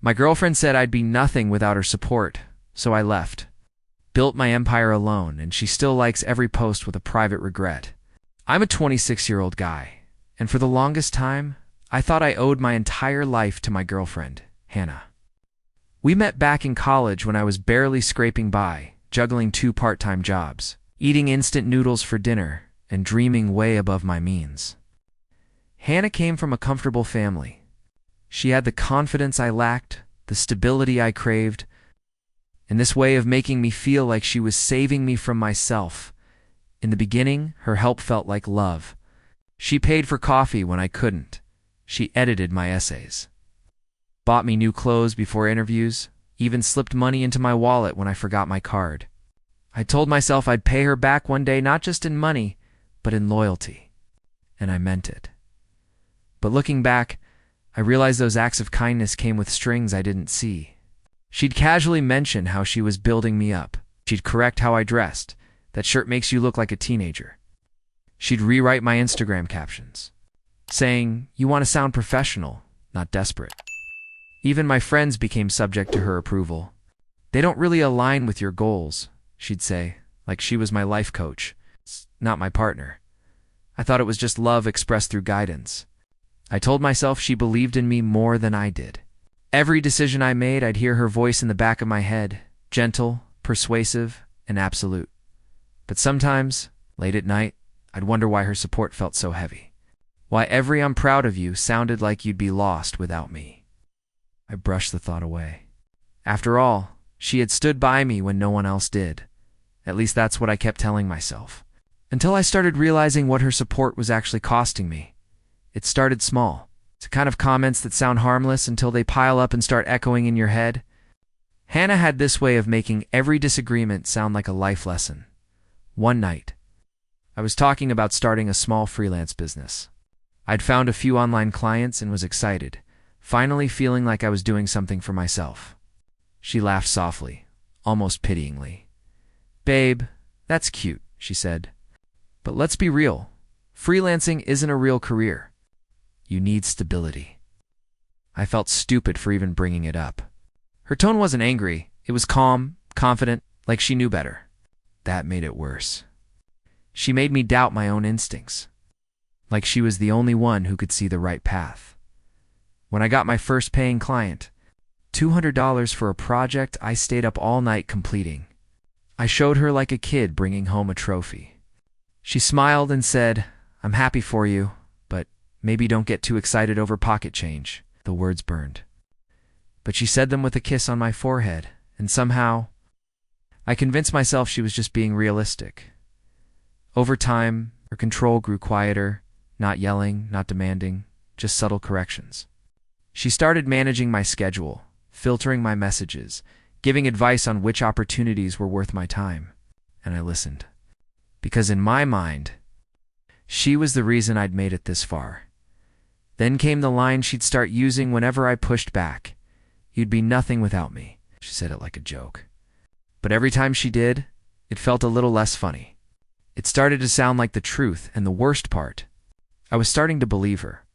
My girlfriend said I'd be nothing without her support, so I left. Built my empire alone, and she still likes every post with a private regret. I'm a 26-year-old guy, and for the longest time, I thought I owed my entire life to my girlfriend, Hannah. We met back in college when I was barely scraping by, juggling 2 part-time jobs, eating instant noodles for dinner, and dreaming way above my means. Hannah came from a comfortable family. She had the confidence I lacked, the stability I craved, and this way of making me feel like she was saving me from myself. In the beginning, her help felt like love. She paid for coffee when I couldn't. She edited my essays, bought me new clothes before interviews, even slipped money into my wallet when I forgot my card. I told myself I'd pay her back one day, not just in money, but in loyalty. And I meant it. But looking back, I realized those acts of kindness came with strings I didn't see. She'd casually mention how she was building me up. She'd correct how I dressed. That shirt makes you look like a teenager. She'd rewrite my Instagram captions, saying, "You want to sound professional, not desperate." Even my friends became subject to her approval. "They don't really align with your goals," she'd say, like she was my life coach, not my partner. I thought it was just love expressed through guidance. I told myself she believed in me more than I did. Every decision I made, I'd hear her voice in the back of my head, gentle, persuasive, and absolute. But sometimes, late at night, I'd wonder why her support felt so heavy. Why every "I'm proud of you" sounded like you'd be lost without me. I brushed the thought away. After all, she had stood by me when no one else did. At least that's what I kept telling myself. Until I started realizing what her support was actually costing me. It started small. It's the kind of comments that sound harmless until they pile up and start echoing in your head. Hannah had this way of making every disagreement sound like a life lesson. One night, I was talking about starting a small freelance business. I'd found a few online clients and was excited, finally feeling like I was doing something for myself. She laughed softly, almost pityingly. "Babe, that's cute," she said. "But let's be real. Freelancing isn't a real career. You need stability." I felt stupid for even bringing it up. Her tone wasn't angry. It was calm, confident, like she knew better. That made it worse. She made me doubt my own instincts, like she was the only one who could see the right path. When I got my first paying client, $200 for a project I stayed up all night completing, I showed her like a kid bringing home a trophy. She smiled and said, "I'm happy for you, but maybe don't get too excited over pocket change." The words burned. But she said them with a kiss on my forehead, and somehow, I convinced myself she was just being realistic. Over time, her control grew quieter, not yelling, not demanding, just subtle corrections. She started managing my schedule, filtering my messages, giving advice on which opportunities were worth my time, and I listened. Because in my mind, she was the reason I'd made it this far. Then came the line she'd start using whenever I pushed back. "You'd be nothing without me." She said it like a joke. But every time she did, it felt a little less funny. It started to sound like the truth, and the worst part, I was starting to believe her.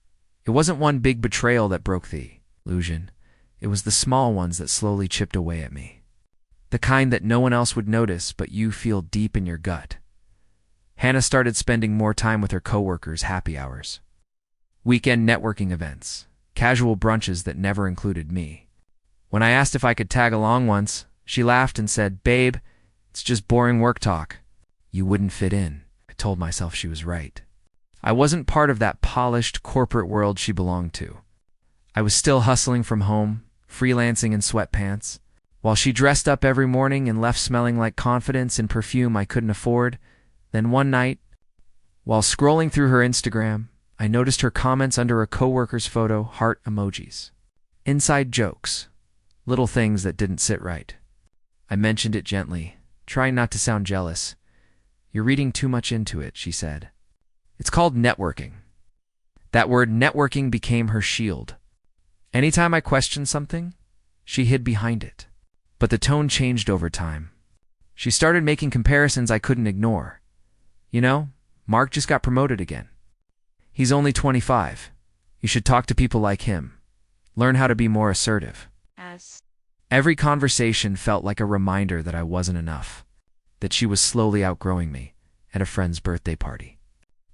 It wasn't one big betrayal that broke the illusion. It was the small ones that slowly chipped away at me. The kind that no one else would notice, but you feel deep in your gut. Hannah started spending more time with her coworkers' happy hours. Weekend networking events, casual brunches that never included me. When I asked if I could tag along once, she laughed and said, "Babe, it's just boring work talk." You wouldn't fit in. I told myself she was right. I wasn't part of that polished corporate world she belonged to. I was still hustling from home, freelancing in sweatpants. While she dressed up every morning and left smelling like confidence and perfume I couldn't afford, then one night, while scrolling through her Instagram, I noticed her comments under a coworker's photo, heart emojis. Inside jokes, little things that didn't sit right. I mentioned it gently, trying not to sound jealous. "You're reading too much into it," she said. "It's called networking." That word networking became her shield. Anytime I questioned something, she hid behind it. But the tone changed over time. She started making comparisons I couldn't ignore. "You know, Mark just got promoted again. He's only 25. You should talk to people like him. Learn how to be more assertive." was. Every conversation felt like a reminder that I wasn't enough, that she was slowly outgrowing me at a friend's birthday party.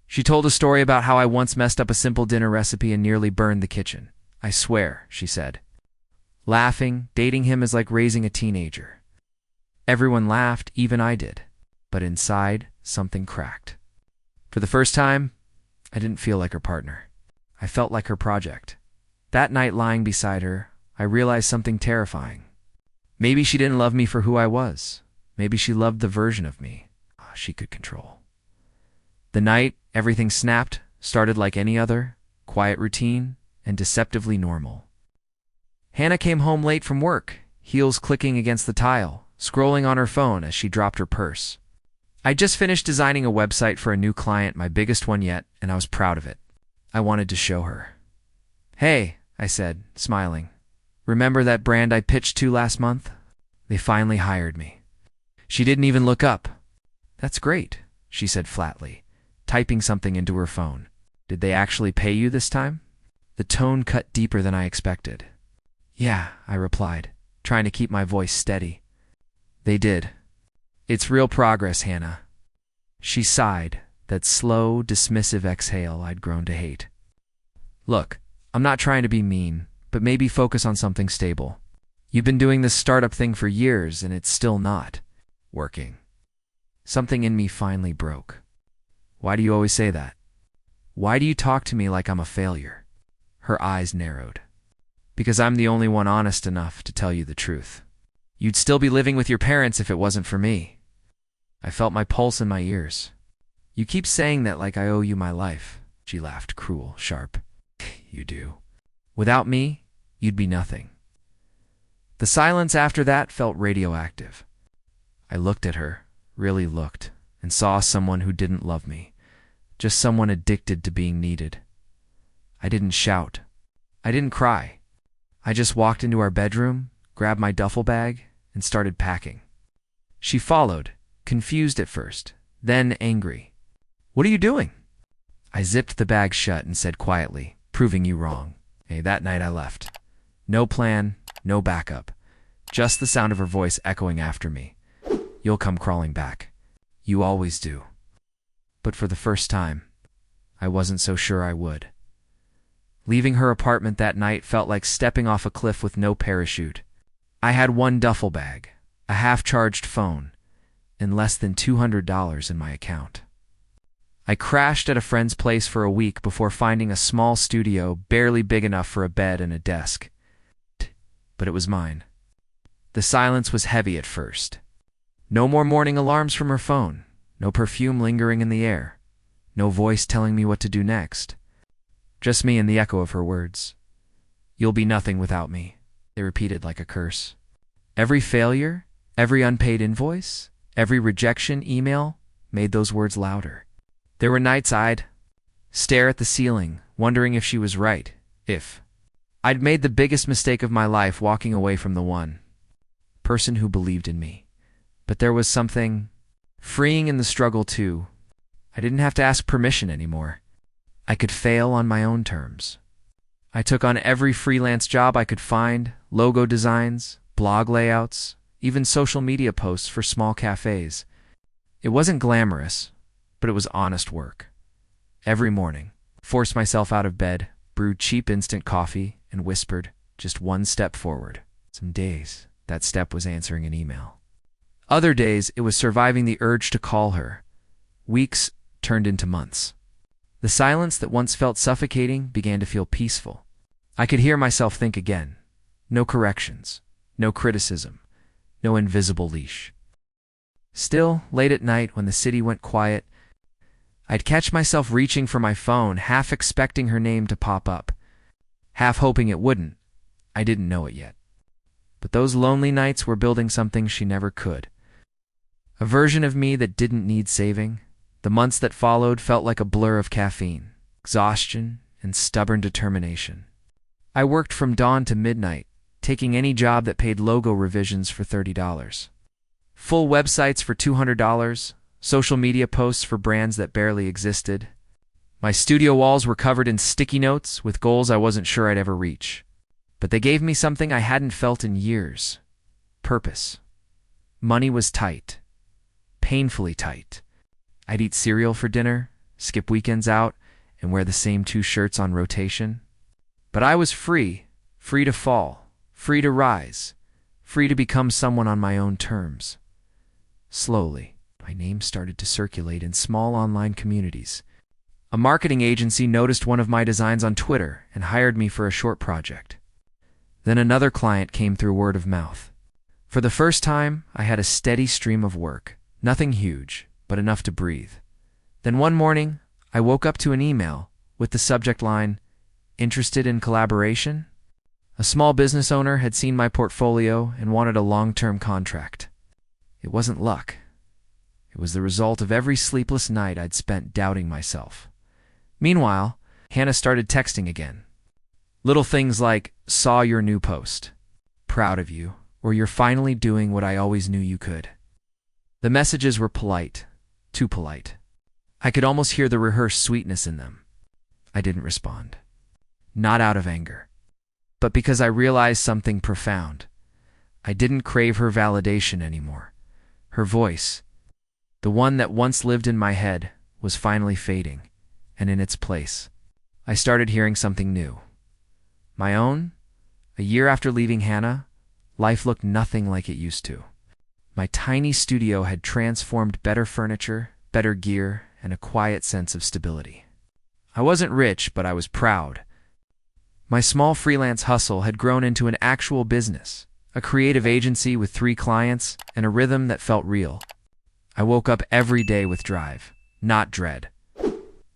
She told a story about how I once messed up a simple dinner recipe and nearly burned the kitchen. I swear, she said. Laughing, dating him is like raising a teenager. Everyone laughed, even I did. But inside, something cracked. For the first time, I didn't feel like her partner. I felt like her project. That night lying beside her, I realized something terrifying. Maybe she didn't love me for who I was. Maybe she loved the version of me she could control. The night, everything snapped, started like any other, quiet routine, and deceptively normal. Hannah came home late from work, heels clicking against the tile, scrolling on her phone as she dropped her purse. I just finished designing a website for a new client, my biggest one yet, and I was proud of it. I wanted to show her. Hey, I said, smiling. Remember that brand I pitched to last month? They finally hired me. She didn't even look up. That's great, she said flatly, typing something into her phone. Did they actually pay you this time? The tone cut deeper than I expected. Yeah, I replied, trying to keep my voice steady. They did. It's real progress, Hannah. She sighed, that slow, dismissive exhale I'd grown to hate. Look, I'm not trying to be mean, but maybe focus on something stable. You've been doing this startup thing for years, and it's still not working. Something in me finally broke. Why do you always say that? Why do you talk to me like I'm a failure? Her eyes narrowed. Because I'm the only one honest enough to tell you the truth. You'd still be living with your parents if it wasn't for me. I felt my pulse in my ears. You keep saying that like I owe you my life. She laughed, cruel, sharp. You do. Without me, you'd be nothing. The silence after that felt radioactive. I looked at her, really looked, and saw someone who didn't love me. Just someone addicted to being needed. I didn't shout. I didn't cry. I just walked into our bedroom, grabbed my duffel bag, and started packing. She followed, confused at first, then angry. What are you doing? I zipped the bag shut and said quietly, proving you wrong. Hey, that night I left. No plan, no backup. Just the sound of her voice echoing after me. You'll come crawling back. You always do. But for the first time, I wasn't so sure I would. Leaving her apartment that night felt like stepping off a cliff with no parachute. I had one duffel bag, a half-charged phone, and less than $200 in my account. I crashed at a friend's place for a week before finding a small studio barely big enough for a bed and a desk. But it was mine. The silence was heavy at first. No more morning alarms from her phone, no perfume lingering in the air, no voice telling me what to do next. Just me and the echo of her words. You'll be nothing without me, they repeated like a curse. Every failure, every unpaid invoice, every rejection email made those words louder. There were nights I'd stare at the ceiling, wondering if she was right, if I'd made the biggest mistake of my life walking away from the one person who believed in me. But there was something freeing in the struggle too. I didn't have to ask permission anymore. I could fail on my own terms. I took on every freelance job I could find, logo designs, blog layouts, even social media posts for small cafes. It wasn't glamorous, but it was honest work. Every morning, forced myself out of bed, brewed cheap instant coffee, and whispered, just one step forward. Some days, that step was answering an email. Other days, it was surviving the urge to call her. Weeks turned into months. The silence that once felt suffocating began to feel peaceful. I could hear myself think again. No corrections, no criticism, no invisible leash. Still, late at night when the city went quiet, I'd catch myself reaching for my phone, half expecting her name to pop up, half hoping it wouldn't. I didn't know it yet. But those lonely nights were building something she never could. A version of me that didn't need saving. The months that followed felt like a blur of caffeine, exhaustion, and stubborn determination. I worked from dawn to midnight, taking any job that paid logo revisions for $30. Full websites for $200, social media posts for brands that barely existed. My studio walls were covered in sticky notes with goals I wasn't sure I'd ever reach. But they gave me something I hadn't felt in years. Purpose. Money was tight. Painfully tight. I'd eat cereal for dinner, skip weekends out, and wear the same 2 shirts on rotation. But I was free to fall, free to rise, free to become someone on my own terms. Slowly, my name started to circulate in small online communities. A marketing agency noticed one of my designs on Twitter and hired me for a short project. Then another client came through word of mouth. For the first time, I had a steady stream of work. Nothing huge, but enough to breathe. Then one morning, I woke up to an email with the subject line, "Interested in collaboration?" A small business owner had seen my portfolio and wanted a long-term contract. It wasn't luck. It was the result of every sleepless night I'd spent doubting myself. Meanwhile, Hannah started texting again. Little things like, "Saw your new post. Proud of you," or "You're finally doing what I always knew you could." The messages were polite, too polite. I could almost hear the rehearsed sweetness in them. I didn't respond. Not out of anger, but because I realized something profound. I didn't crave her validation anymore. Her voice, the one that once lived in my head, was finally fading, and in its place, I started hearing something new. My own. A year after leaving Hannah, life looked nothing like it used to. My tiny studio had transformed: better furniture, better gear, and a quiet sense of stability. I wasn't rich, but I was proud. My small freelance hustle had grown into an actual business, a creative agency with 3 clients and a rhythm that felt real. I woke up every day with drive, not dread.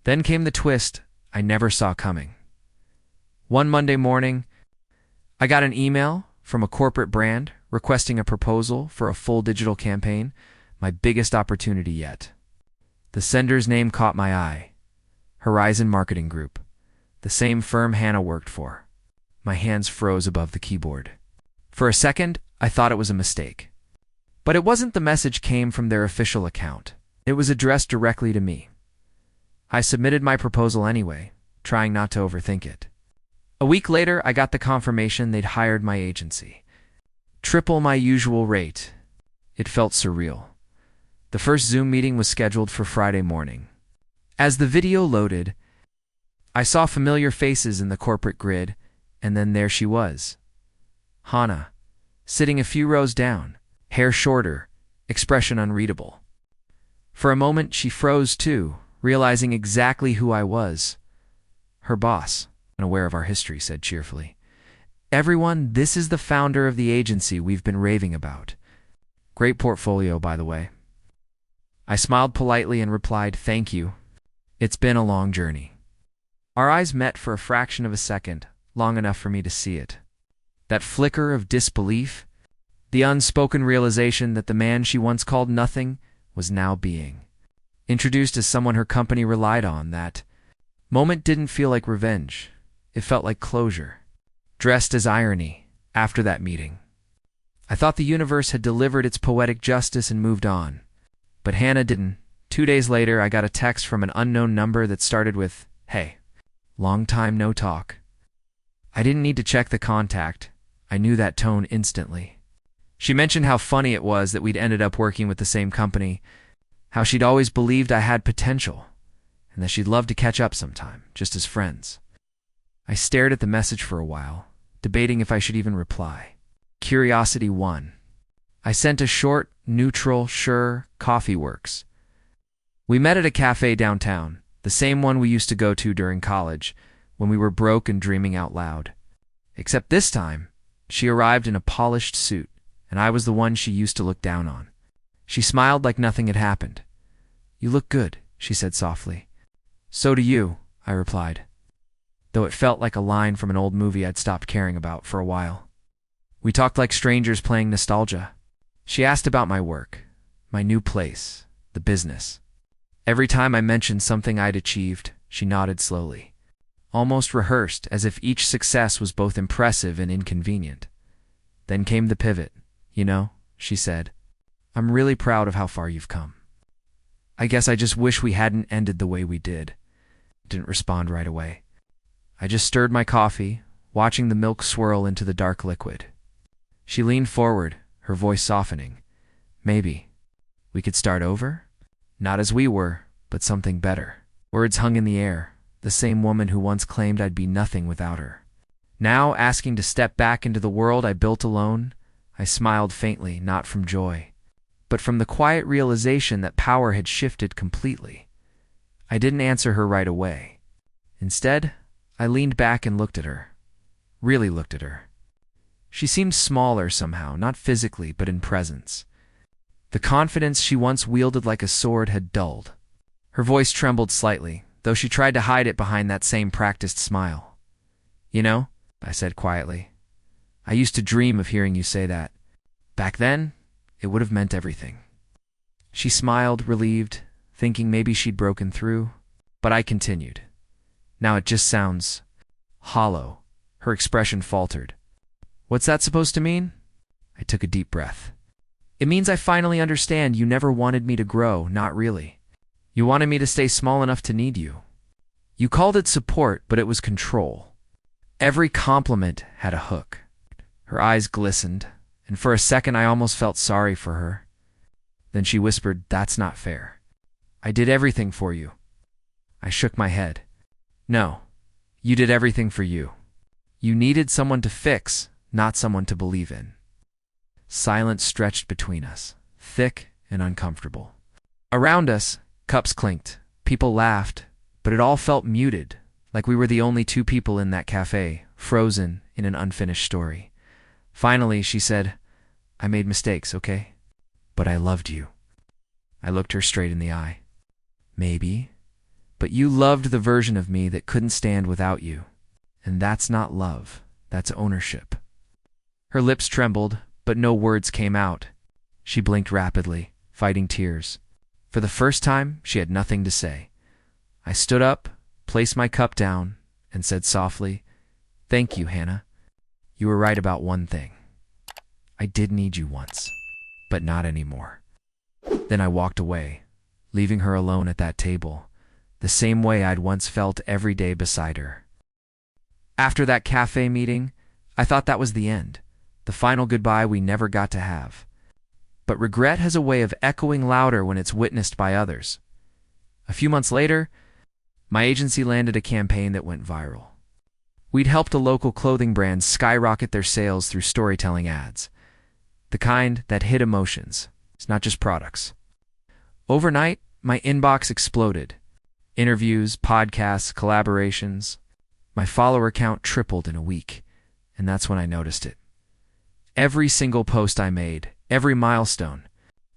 Then came the twist I never saw coming. One Monday morning, I got an email from a corporate brand requesting a proposal for a full digital campaign, my biggest opportunity yet. The sender's name caught my eye. Horizon Marketing Group, the same firm Hannah worked for. My hands froze above the keyboard. For a second, I thought it was a mistake. But it wasn't. The message came from their official account. It was addressed directly to me. I submitted my proposal anyway, trying not to overthink it. A week later, I got the confirmation they'd hired my agency. Triple my usual rate. It felt surreal. The first Zoom meeting was scheduled for Friday morning. As the video loaded, I saw familiar faces in the corporate grid, and then there she was. Hannah, sitting a few rows down, hair shorter, expression unreadable. For a moment, she froze too, realizing exactly who I was. Her boss, unaware of our history, said cheerfully, "Everyone, this is the founder of the agency we've been raving about. Great portfolio, by the way." I smiled politely and replied, "Thank you. It's been a long journey." Our eyes met for a fraction of a second, long enough for me to see it. That flicker of disbelief, the unspoken realization that the man she once called nothing was now being introduced as someone her company relied on. That moment didn't feel like revenge. It felt like closure, dressed as irony. After that meeting, I thought the universe had delivered its poetic justice and moved on. But Hannah didn't. 2 days later, I got a text from an unknown number that started with, "Hey, long time no talk." I didn't need to check the contact. I knew that tone instantly. She mentioned how funny it was that we'd ended up working with the same company, how she'd always believed I had potential, and that she'd love to catch up sometime, just as friends. I stared at the message for a while, debating if I should even reply. Curiosity won. I sent a short, neutral, "Sure, coffee works." We met at a cafe downtown, the same one we used to go to during college, when we were broke and dreaming out loud. Except this time, she arrived in a polished suit, and I was the one she used to look down on. She smiled like nothing had happened. "You look good," she said softly. "So do you," I replied, though it felt like a line from an old movie I'd stopped caring about for a while. We talked like strangers playing nostalgia. She asked about my work, my new place, the business. Every time I mentioned something I'd achieved, she nodded slowly, almost rehearsed, as if each success was both impressive and inconvenient. Then came the pivot. "You know," she said, "I'm really proud of how far you've come. I guess I just wish we hadn't ended the way we did." Didn't respond right away. I just stirred my coffee, watching the milk swirl into the dark liquid. She leaned forward, her voice softening. Maybe we could start over? Not as we were, but something better. Words hung in the air, the same woman who once claimed I'd be nothing without her. Now, asking to step back into the world I built alone, I smiled faintly, not from joy, but from the quiet realization that power had shifted completely. I didn't answer her right away. Instead, I leaned back and looked at her. Really looked at her. She seemed smaller somehow, not physically, but in presence. The confidence she once wielded like a sword had dulled. Her voice trembled slightly, though she tried to hide it behind that same practiced smile. "You know," I said quietly, "I used to dream of hearing you say that. Back then, it would have meant everything." She smiled, relieved, thinking maybe she'd broken through, but I continued. "Now it just sounds hollow." Her expression faltered. "What's that supposed to mean?" I took a deep breath. "It means I finally understand you never wanted me to grow, not really. You wanted me to stay small enough to need you. You called it support, but it was control. Every compliment had a hook." Her eyes glistened, and for a second I almost felt sorry for her. Then she whispered, "That's not fair. I did everything for you." I shook my head. "No, you did everything for you. You needed someone to fix, not someone to believe in." Silence stretched between us, thick and uncomfortable. Around us, cups clinked, people laughed, but it all felt muted, like we were the only two people in that cafe, frozen in an unfinished story. Finally, she said, "I made mistakes, okay? But I loved you." I looked her straight in the eye. "Maybe, but you loved the version of me that couldn't stand without you. And that's not love, that's ownership." Her lips trembled, but no words came out. She blinked rapidly, fighting tears. For the first time, she had nothing to say. I stood up, placed my cup down, and said softly, "Thank you, Hannah. You were right about one thing. I did need you once, but not anymore." Then I walked away, leaving her alone at that table, the same way I'd once felt every day beside her. After that cafe meeting, I thought that was the end, the final goodbye we never got to have. But regret has a way of echoing louder when it's witnessed by others. A few months later, my agency landed a campaign that went viral. We'd helped a local clothing brand skyrocket their sales through storytelling ads, the kind that hit emotions. It's not just products. Overnight, my inbox exploded. Interviews, podcasts, collaborations. My follower count tripled in a week, and that's when I noticed it. Every single post I made, every milestone,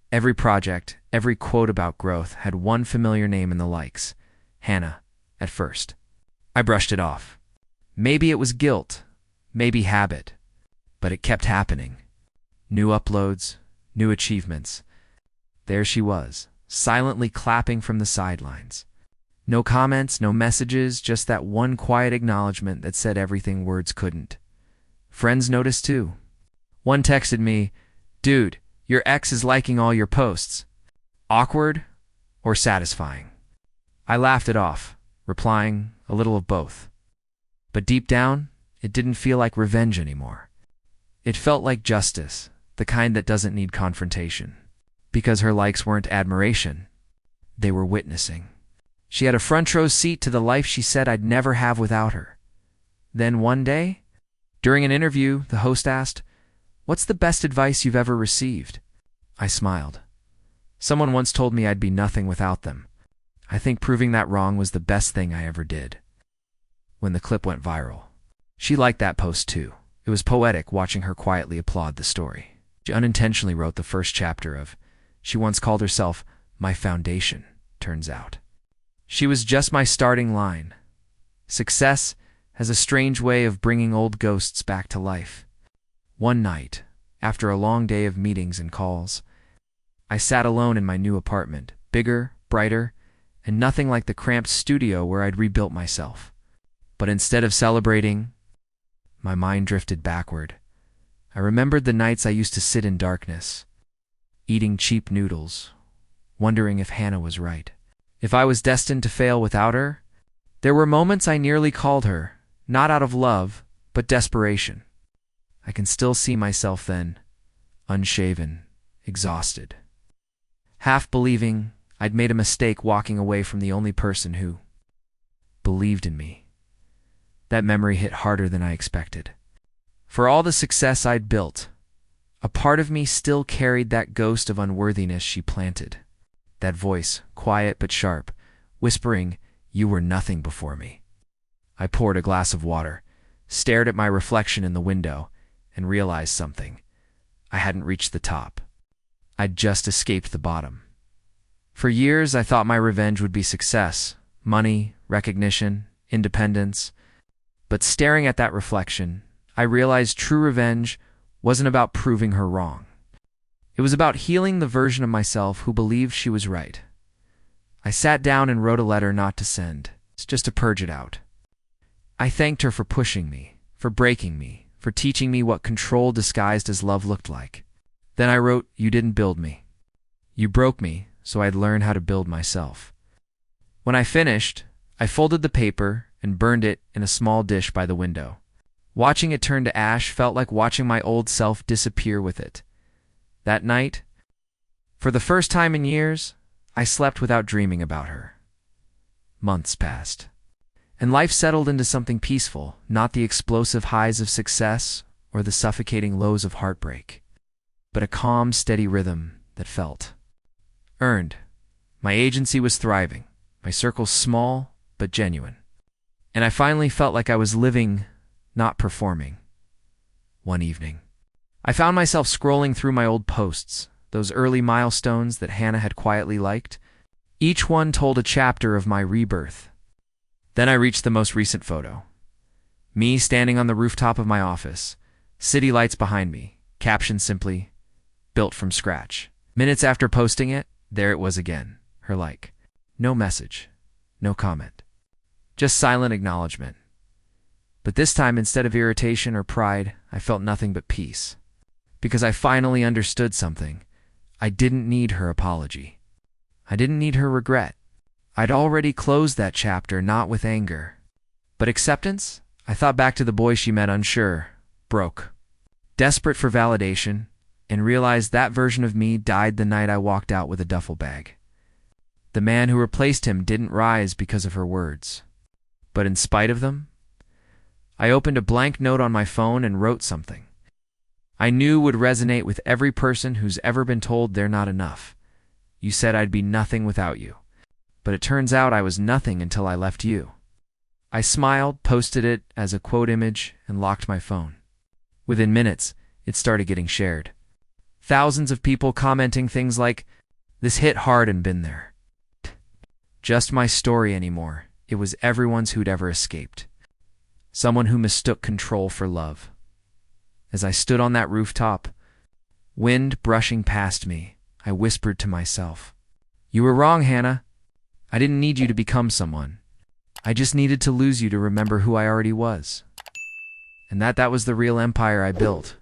every project, every quote about growth had one familiar name in the likes. Hannah, at first. I brushed it off. Maybe it was guilt, maybe habit, but it kept happening. New uploads, new achievements. There she was, silently clapping from the sidelines. No comments, no messages, just that one quiet acknowledgement that said everything words couldn't. Friends noticed too. One texted me, "Dude, your ex is liking all your posts." Awkward or satisfying? I laughed it off, replying, a little of both. But deep down, it didn't feel like revenge anymore. It felt like justice, the kind that doesn't need confrontation. Because her likes weren't admiration, they were witnessing. She had a front row seat to the life she said I'd never have without her. Then one day, during an interview, the host asked, "What's the best advice you've ever received?" I smiled. Someone once told me I'd be nothing without them. I think proving that wrong was the best thing I ever did. When the clip went viral, she liked that post too. It was poetic watching her quietly applaud the story. She unintentionally wrote the first chapter of, she once called herself, "my foundation," turns out. She was just my starting line. Success has a strange way of bringing old ghosts back to life. One night, after a long day of meetings and calls, I sat alone in my new apartment, bigger, brighter, and nothing like the cramped studio where I'd rebuilt myself. But instead of celebrating, my mind drifted backward. I remembered the nights I used to sit in darkness, eating cheap noodles, wondering if Hannah was right. If I was destined to fail without her. There were moments I nearly called her, not out of love, but desperation. I can still see myself then, unshaven, exhausted, half believing I'd made a mistake walking away from the only person who believed in me. That memory hit harder than I expected. For all the success I'd built, a part of me still carried that ghost of unworthiness she planted. That voice, quiet but sharp, whispering, "You were nothing before me." I poured a glass of water, stared at my reflection in the window, and realized something. I hadn't reached the top. I'd just escaped the bottom. For years, I thought my revenge would be success, money, recognition, independence. But staring at that reflection, I realized true revenge wasn't about proving her wrong. It was about healing the version of myself who believed she was right. I sat down and wrote a letter not to send, just to purge it out. I thanked her for pushing me, for breaking me, for teaching me what control disguised as love looked like. Then I wrote, "You didn't build me. You broke me, so I'd learn how to build myself." When I finished, I folded the paper and burned it in a small dish by the window. Watching it turn to ash felt like watching my old self disappear with it. That night, for the first time in years, I slept without dreaming about her. Months passed, and life settled into something peaceful, not the explosive highs of success or the suffocating lows of heartbreak, but a calm, steady rhythm that felt earned. My agency was thriving, my circles small but genuine, and I finally felt like I was living, not performing. One evening, I found myself scrolling through my old posts, those early milestones that Hannah had quietly liked. Each one told a chapter of my rebirth. Then I reached the most recent photo. Me standing on the rooftop of my office, city lights behind me, captioned simply, "Built from scratch." Minutes after posting it, there it was again, her like. No message, no comment, just silent acknowledgement. But this time, instead of irritation or pride, I felt nothing but peace. Because I finally understood something. I didn't need her apology. I didn't need her regret. I'd already closed that chapter, not with anger. But acceptance? I thought back to the boy she met, unsure, broke, desperate for validation, and realized that version of me died the night I walked out with a duffel bag. The man who replaced him didn't rise because of her words. But in spite of them, I opened a blank note on my phone and wrote something I knew would resonate with every person who's ever been told they're not enough. You said I'd be nothing without you. But it turns out I was nothing until I left you. I smiled, posted it as a quote image, and locked my phone. Within minutes, it started getting shared. Thousands of people commenting things like, "This hit hard and been there." Just my story anymore. It was everyone's who'd ever escaped. Someone who mistook control for love. As I stood on that rooftop, wind brushing past me, I whispered to myself, "You were wrong, Hannah. I didn't need you to become someone. I just needed to lose you to remember who I already was." And that was the real empire I built.